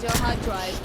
Here's your hard drive.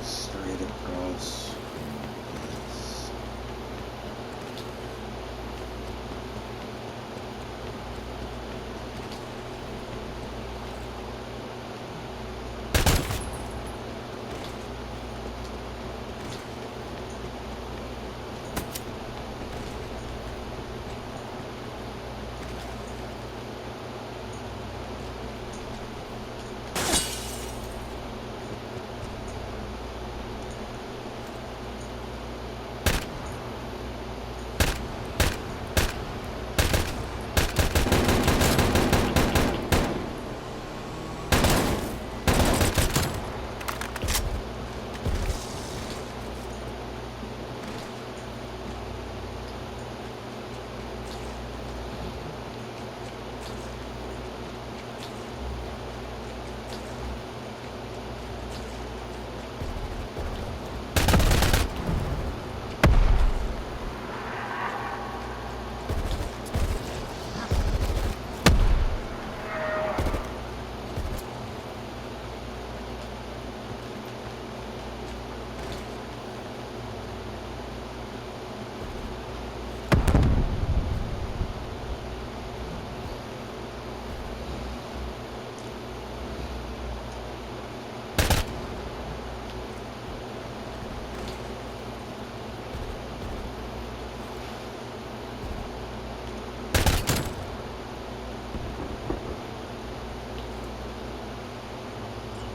Straight across.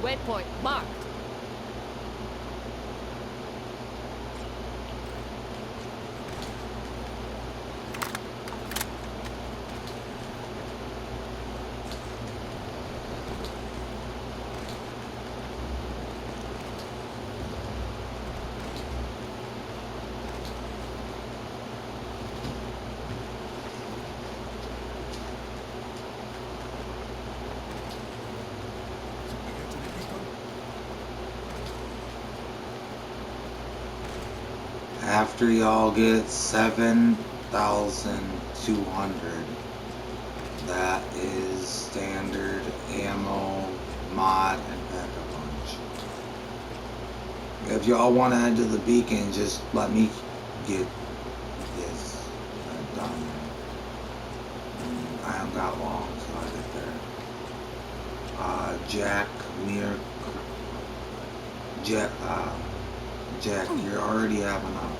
Waypoint marked. After y'all get 7,200, that is standard ammo, mod, and pack-a-punch. If y'all want to head to the beacon, just let me get this done. I haven't got long, so I'll get there. Jack, you already have enough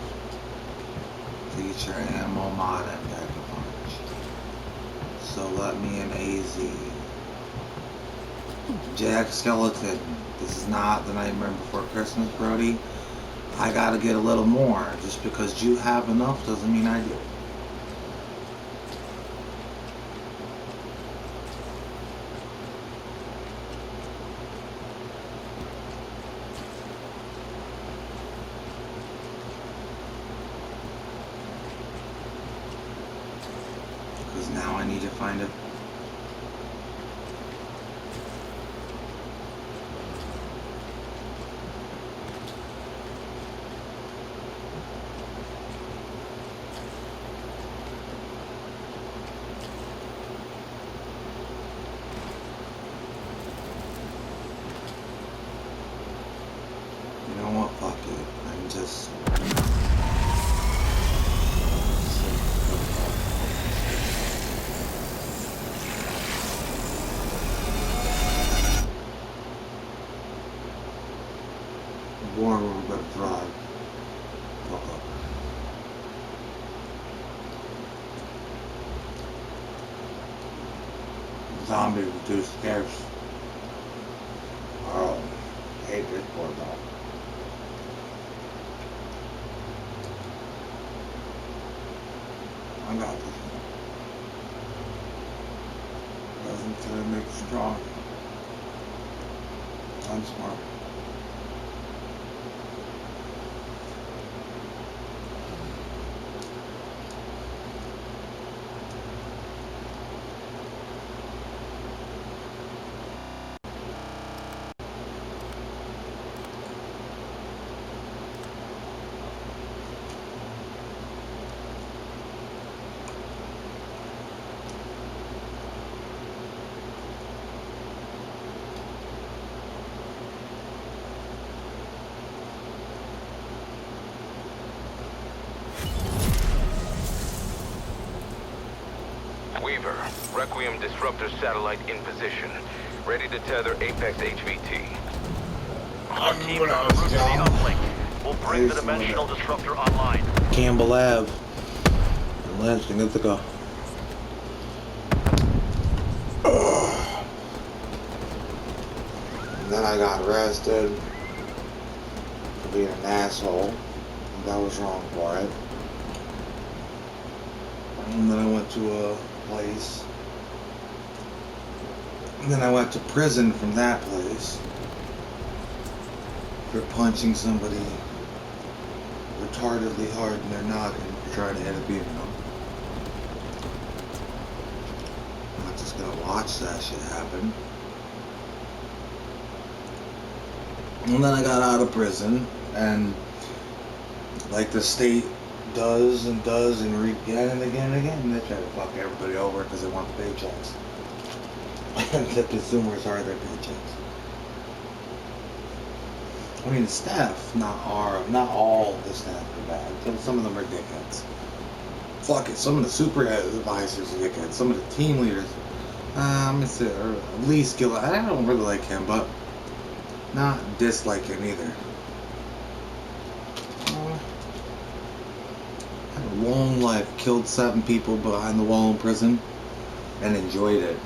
to get your ammo, mod, and pack-a-punch. So let me in AZ. Jack Skeleton, this is not the Nightmare Before Christmas, Brody. I gotta get a little more. Just because you have enough doesn't mean I do. Because now I need to find a... You know what? Fuck it. I'm just... War room, but drive. Fuck up. Zombies are too scarce. Oh, I hate this poor dog. I got this one. to make it strong. I'm smart. Weaver, Requiem Disruptor satellite in position. Ready to tether Apex HVT. Our team is en route to the uplink. We'll bring the dimensional disruptor online. Campbell Ave. Lynch, tingnan ka. And then I got arrested for being an asshole. And I was wrong for it. And then I went to a place. And then I went to prison from that place for punching somebody retardedly hard in their noggin for trying to hit a beating them. I'm not just gonna watch that shit happen. And then I got out of prison, and like the state does and again and again and again, they try to fuck everybody over because they want the paychecks. And the consumers are their paychecks. I mean, the staff, not all the staff are bad. Some of them are dickheads. Fuck it, some of the supervisors are dickheads. Some of the team leaders, or Lee Skill, I don't really like him, but not dislike him either. Had a long life, killed 7 people behind the wall in prison, and enjoyed it.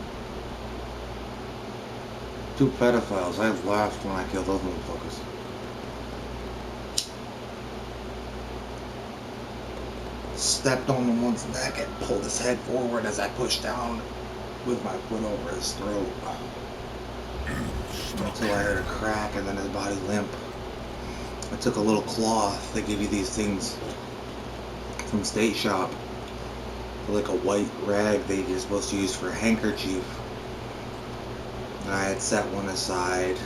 2 pedophiles, I laughed when I killed those motherfuckers. Stepped on the one's neck and pulled his head forward as I pushed down with my foot over his throat. Until I heard a crack and then his body limp. I took a little cloth. They give you these things from State Shop. Like a white rag that you're supposed to use for a handkerchief. And I had set one aside,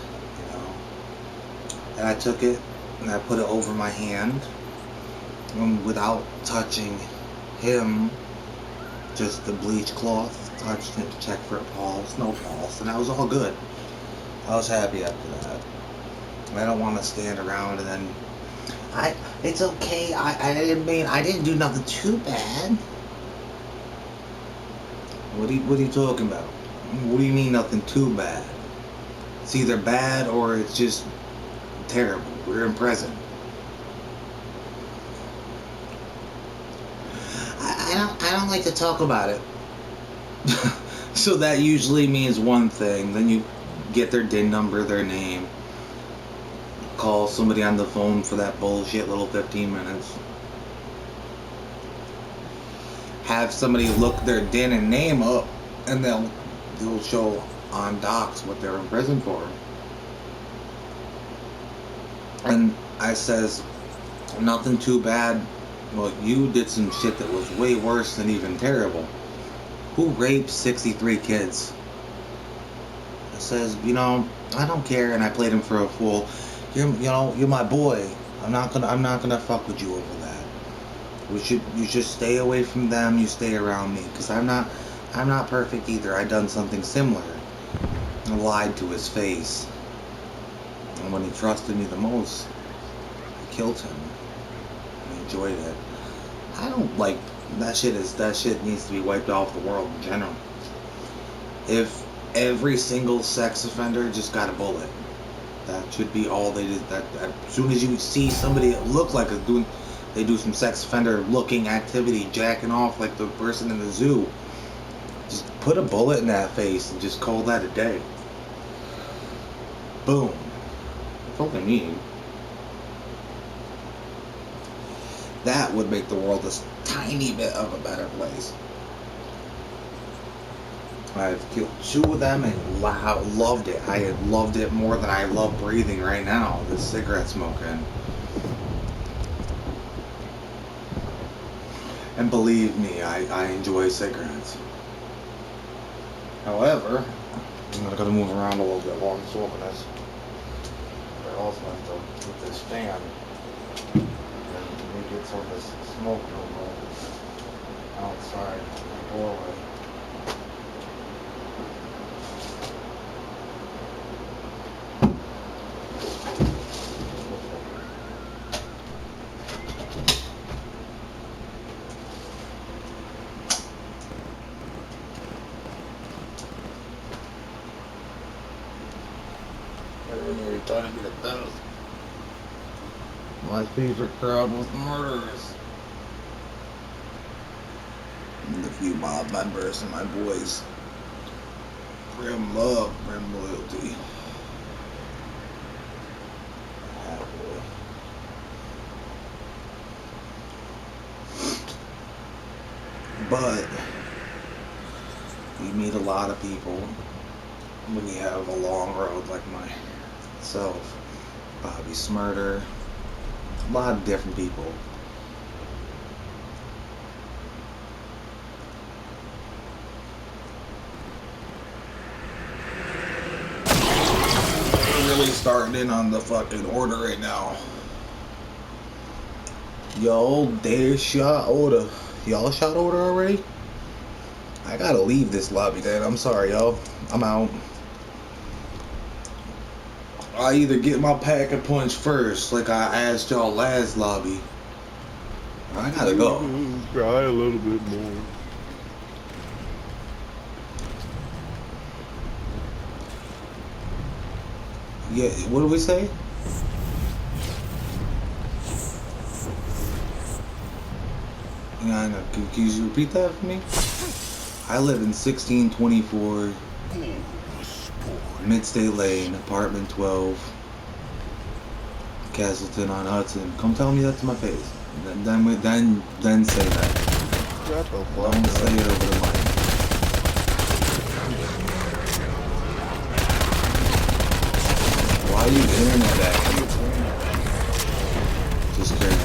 And I took it and I put it over my hand. And without touching him, just the bleach cloth, touched it to check for a pulse, no pulse, and that was all good. I was happy after that. I don't want to stand around and then, it's okay, I didn't do nothing too bad. What are you talking about? What do you mean nothing too bad? It's either bad or it's just terrible. We're in prison. I don't like to talk about it. So that usually means one thing. Then you get their DIN number, their name. Call somebody on the phone for that bullshit little 15 minutes. Have somebody look their DIN and name up, and they'll show on docs what they're in prison for. And I says, nothing too bad. Well, you did some shit that was way worse than even terrible. Who raped 63 kids? I says, I don't care, and I played him for a fool. You're my boy. I'm not gonna fuck with you over that. You should stay away from them. You stay around me, because I'm not perfect either. I done something similar. I lied to his face, and when he trusted me the most, I killed him. I enjoyed it. I don't like that shit. That shit needs to be wiped off the world in general. If every single sex offender just got a bullet, that should be all they did. That as soon as you see somebody that looks like they do some sex offender looking activity, jacking off like the person in the zoo, just put a bullet in that face and just call that a day. Boom. That's all they need. That would make the world a tiny bit of a better place. I've killed 2 of them and loved it. I had loved it more than I love breathing right now, this cigarette smoking. And believe me, I enjoy cigarettes. However, I'm gonna move around a little bit while I'm smoking this. I also have to get this fan and we get some of this smoke outside the doorway. My favorite crowd was the murderers. And a few mob members and my boys. Brim love, Brim loyalty. But you meet a lot of people when you have a long road like myself. Bobby Smurder, a lot of different people. We're really starting in on the fucking order right now. Yo, they shot order. Y'all shot order already? I gotta leave this lobby then. I'm sorry, y'all. I'm out. I either get my pack a punch first, like I asked y'all last lobby. I gotta go. Try a little bit more. Yeah, what do we say? Can you repeat that for me? I live in 1624 Midstate Lane, apartment 12, Castleton on Hudson. Come tell me that to my face. Then say that. Shut the fuck Don't up. say it over the mic. Why are you internet acting? Just curious.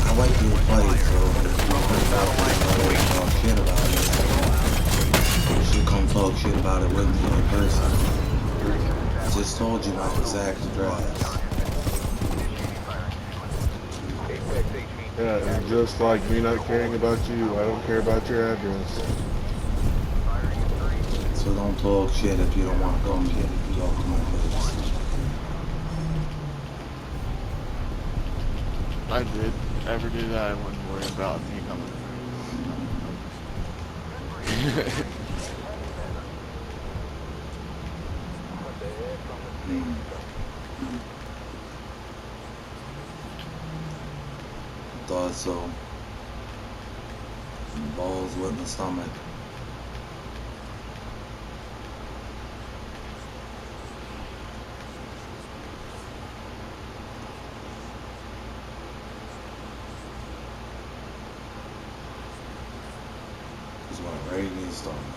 I like your fight, so talk shit about it. You should come talk shit about it with me in person. I just told you my exact address. Yeah, and just like me not caring about you, I don't care about your address. So don't talk shit if you don't want to come shit if you talk to my face. I did. Ever do that, I wouldn't worry about me coming. Thought so. Balls went in the stomach. Just went right in the stomach.